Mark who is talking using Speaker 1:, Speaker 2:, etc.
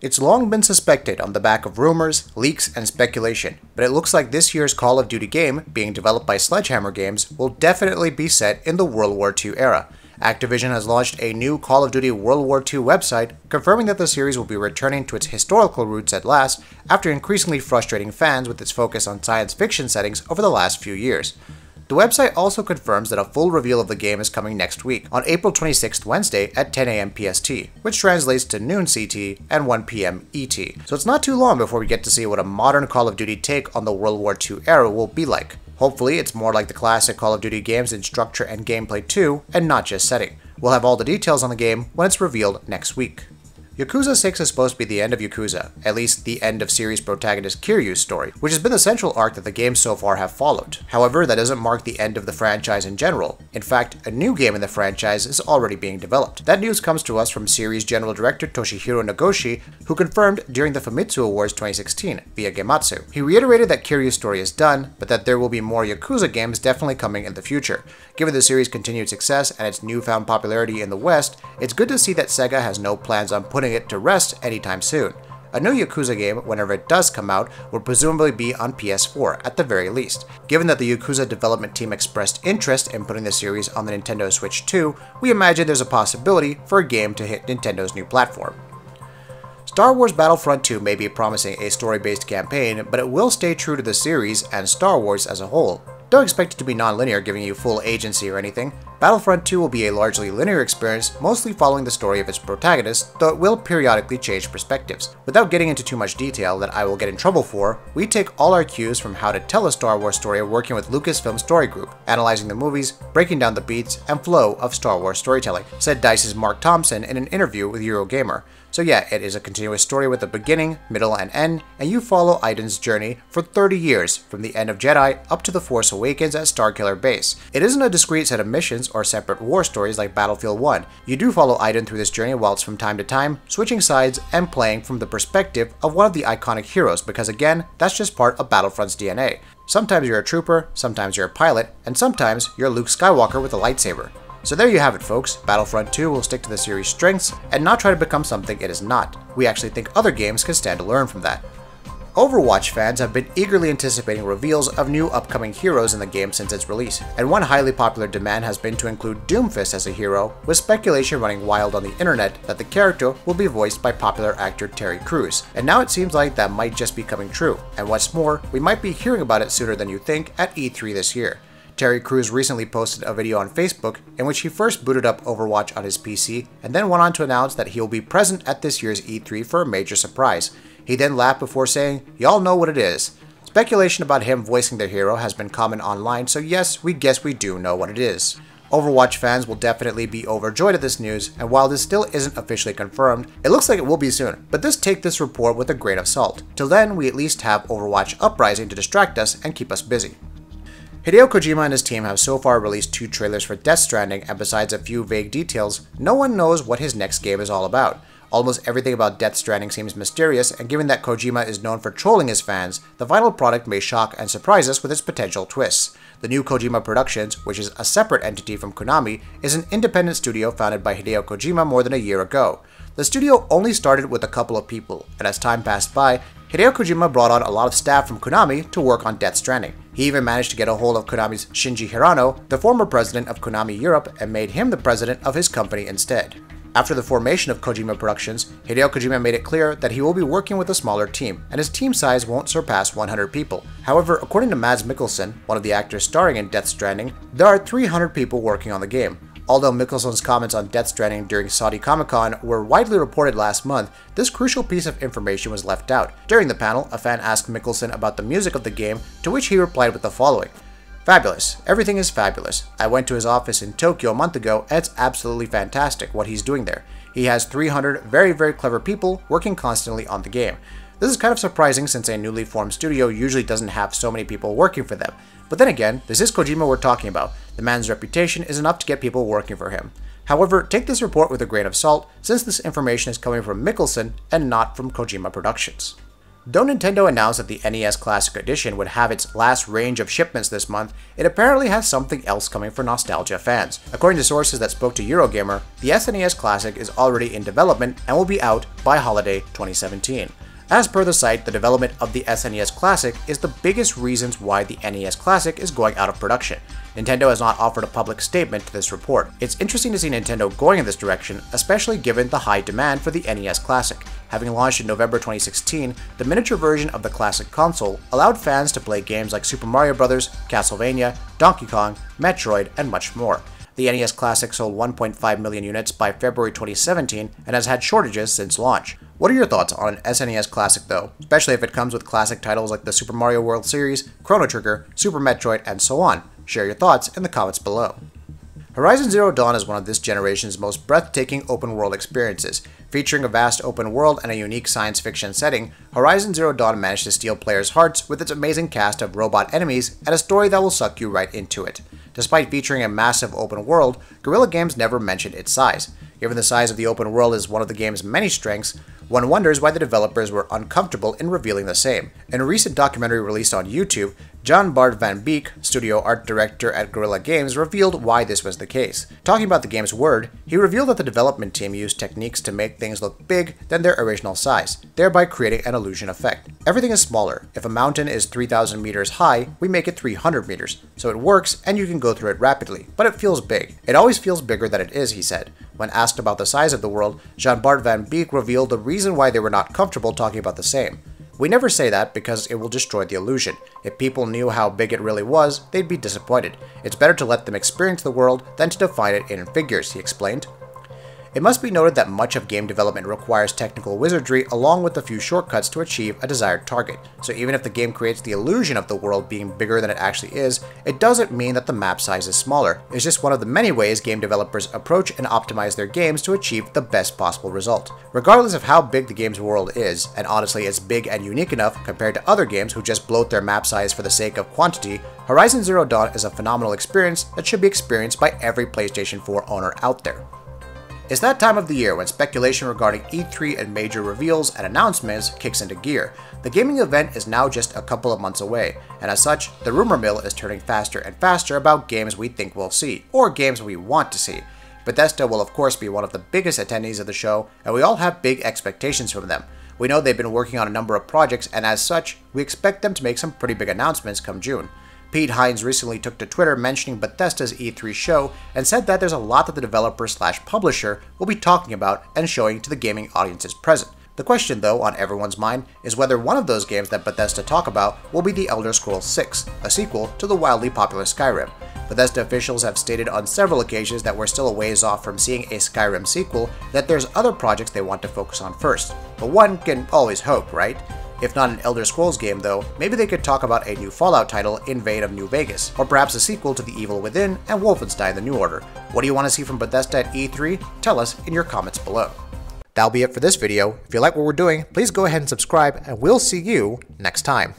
Speaker 1: It's long been suspected on the back of rumors, leaks, and speculation, but it looks like this year's Call of Duty game, being developed by Sledgehammer Games, will definitely be set in the World War II era. Activision has launched a new Call of Duty World War II website, confirming that the series will be returning to its historical roots at last after increasingly frustrating fans with its focus on science fiction settings over the last few years. The website also confirms that a full reveal of the game is coming next week, on April 26th, Wednesday at 10 a.m. PST, which translates to noon CT and 1 p.m. ET. So it's not too long before we get to see what a modern Call of Duty take on the World War II era will be like. Hopefully, it's more like the classic Call of Duty games in structure and gameplay too, and not just setting. We'll have all the details on the game when it's revealed next week. Yakuza 6 is supposed to be the end of Yakuza, at least the end of series protagonist Kiryu's story, which has been the central arc that the games so far have followed. However, that doesn't mark the end of the franchise in general. In fact, a new game in the franchise is already being developed. That news comes to us from series general director Toshihiro Nagoshi, who confirmed during the Famitsu Awards 2016 via Gematsu. He reiterated that Kiryu's story is done, but that there will be more Yakuza games definitely coming in the future. Given the series' continued success and its newfound popularity in the West, it's good to see that Sega has no plans on putting it to rest anytime soon. A new Yakuza game, whenever it does come out, will presumably be on PS4 at the very least. Given that the Yakuza development team expressed interest in putting the series on the Nintendo Switch 2, we imagine there's a possibility for a game to hit Nintendo's new platform. Star Wars Battlefront 2 may be promising a story-based campaign, but it will stay true to the series and Star Wars as a whole. Don't expect it to be non-linear, giving you full agency or anything. Battlefront 2 will be a largely linear experience, mostly following the story of its protagonist, though it will periodically change perspectives. Without getting into too much detail that I will get in trouble for, we take all our cues from how to tell a Star Wars story working with Lucasfilm Story Group, analyzing the movies, breaking down the beats and flow of Star Wars storytelling, said DICE's Mark Thompson in an interview with Eurogamer. So yeah, it is a continuous story with a beginning, middle, and end, and you follow Iden's journey for 30 years, from the end of Jedi up to the Force Awakens at Starkiller Base. It isn't a discrete set of missions or separate war stories like Battlefield 1. You do follow Iden through this journey whilst from time to time, switching sides and playing from the perspective of one of the iconic heroes, because again, that's just part of Battlefront's DNA. Sometimes you're a trooper, sometimes you're a pilot, and sometimes you're Luke Skywalker with a lightsaber. So there you have it, folks. Battlefront 2 will stick to the series' strengths and not try to become something it is not. We actually think other games can stand to learn from that. Overwatch fans have been eagerly anticipating reveals of new upcoming heroes in the game since its release, and one highly popular demand has been to include Doomfist as a hero, with speculation running wild on the internet that the character will be voiced by popular actor Terry Crews. And now it seems like that might just be coming true, and what's more, we might be hearing about it sooner than you think at E3 this year. Terry Crews recently posted a video on Facebook in which he first booted up Overwatch on his PC and then went on to announce that he will be present at this year's E3 for a major surprise. He then laughed before saying, "Y'all know what it is." Speculation about him voicing their hero has been common online, so yes, we guess we do know what it is. Overwatch fans will definitely be overjoyed at this news, and while this still isn't officially confirmed, it looks like it will be soon, but take this report with a grain of salt. Till then, we at least have Overwatch Uprising to distract us and keep us busy. Hideo Kojima and his team have so far released 2 trailers for Death Stranding, and besides a few vague details, no one knows what his next game is all about. Almost everything about Death Stranding seems mysterious, and given that Kojima is known for trolling his fans, the final product may shock and surprise us with its potential twists. The new Kojima Productions, which is a separate entity from Konami, is an independent studio founded by Hideo Kojima more than a year ago. The studio only started with a couple of people, and as time passed by, Hideo Kojima brought on a lot of staff from Konami to work on Death Stranding. He even managed to get a hold of Konami's Shinji Hirano, the former president of Konami Europe, and made him the president of his company instead. After the formation of Kojima Productions, Hideo Kojima made it clear that he will be working with a smaller team, and his team size won't surpass 100 people. However, according to Mads Mikkelsen, one of the actors starring in Death Stranding, there are 300 people working on the game. Although Mikkelsen's comments on Death Stranding during Saudi Comic-Con were widely reported last month, this crucial piece of information was left out. During the panel, a fan asked Mikkelsen about the music of the game, to which he replied with the following: "Fabulous. Everything is fabulous. I went to his office in Tokyo a month ago, and it's absolutely fantastic what he's doing there. He has 300 very clever people working constantly on the game. This is kind of surprising since a newly formed studio usually doesn't have so many people working for them. But then again, this is Kojima we're talking about. The man's reputation is enough to get people working for him. However, take this report with a grain of salt, since this information is coming from Mikkelsen and not from Kojima Productions." Though Nintendo announced that the NES Classic Edition would have its last range of shipments this month, it apparently has something else coming for nostalgia fans. According to sources that spoke to Eurogamer, the SNES Classic is already in development and will be out by holiday 2017. As per the site, the development of the SNES Classic is the biggest reasons why the NES Classic is going out of production. Nintendo has not offered a public statement to this report. It's interesting to see Nintendo going in this direction, especially given the high demand for the NES Classic. Having launched in November 2016, the miniature version of the classic console allowed fans to play games like Super Mario Bros., Castlevania, Donkey Kong, Metroid, and much more. The NES Classic sold 1.5 million units by February 2017 and has had shortages since launch. What are your thoughts on an SNES Classic though, especially if it comes with classic titles like the Super Mario World series, Chrono Trigger, Super Metroid, and so on? Share your thoughts in the comments below. Horizon Zero Dawn is one of this generation's most breathtaking open-world experiences. Featuring a vast open world and a unique science fiction setting, Horizon Zero Dawn managed to steal players' hearts with its amazing cast of robot enemies and a story that will suck you right into it. Despite featuring a massive open world, Guerrilla Games never mentioned its size. Given the size of the open world is one of the game's many strengths, one wonders why the developers were uncomfortable in revealing the same. In a recent documentary released on YouTube, Jan Bart van Beek, studio art director at Guerrilla Games, revealed why this was the case. Talking about the game's word, he revealed that the development team used techniques to make things look big than their original size, thereby creating an illusion effect. Everything is smaller. If a mountain is 3,000 meters high, we make it 300 meters, so it works and you can go through it rapidly, but it feels big. It always feels bigger than it is, he said. When asked about the size of the world, Jan Bart van Beek revealed the reason why they were not comfortable talking about the same. We never say that because it will destroy the illusion. If people knew how big it really was, they'd be disappointed. It's better to let them experience the world than to define it in figures, he explained. It must be noted that much of game development requires technical wizardry along with a few shortcuts to achieve a desired target. So even if the game creates the illusion of the world being bigger than it actually is, it doesn't mean that the map size is smaller. It's just one of the many ways game developers approach and optimize their games to achieve the best possible result. Regardless of how big the game's world is, and honestly it's big and unique enough compared to other games who just bloat their map size for the sake of quantity, Horizon Zero Dawn is a phenomenal experience that should be experienced by every PlayStation 4 owner out there. It's that time of the year when speculation regarding E3 and major reveals and announcements kicks into gear. The gaming event is now just a couple of months away, and as such, the rumor mill is turning faster and faster about games we think we'll see, or games we want to see. Bethesda will of course be one of the biggest attendees of the show, and we all have big expectations from them. We know they've been working on a number of projects, and as such, we expect them to make some pretty big announcements come June. Pete Hines recently took to Twitter mentioning Bethesda's E3 show and said that there's a lot that the developer/publisher will be talking about and showing to the gaming audiences present. The question though on everyone's mind is whether one of those games that Bethesda talk about will be The Elder Scrolls 6, a sequel to the wildly popular Skyrim. Bethesda officials have stated on several occasions that we're still a ways off from seeing a Skyrim sequel, that there's other projects they want to focus on first. But one can always hope, right? If not an Elder Scrolls game though, maybe they could talk about a new Fallout title, Invade of New Vegas, or perhaps a sequel to The Evil Within and Wolfenstein: The New Order. What do you want to see from Bethesda at E3? Tell us in your comments below. That'll be it for this video. If you like what we're doing, please go ahead and subscribe, and we'll see you next time.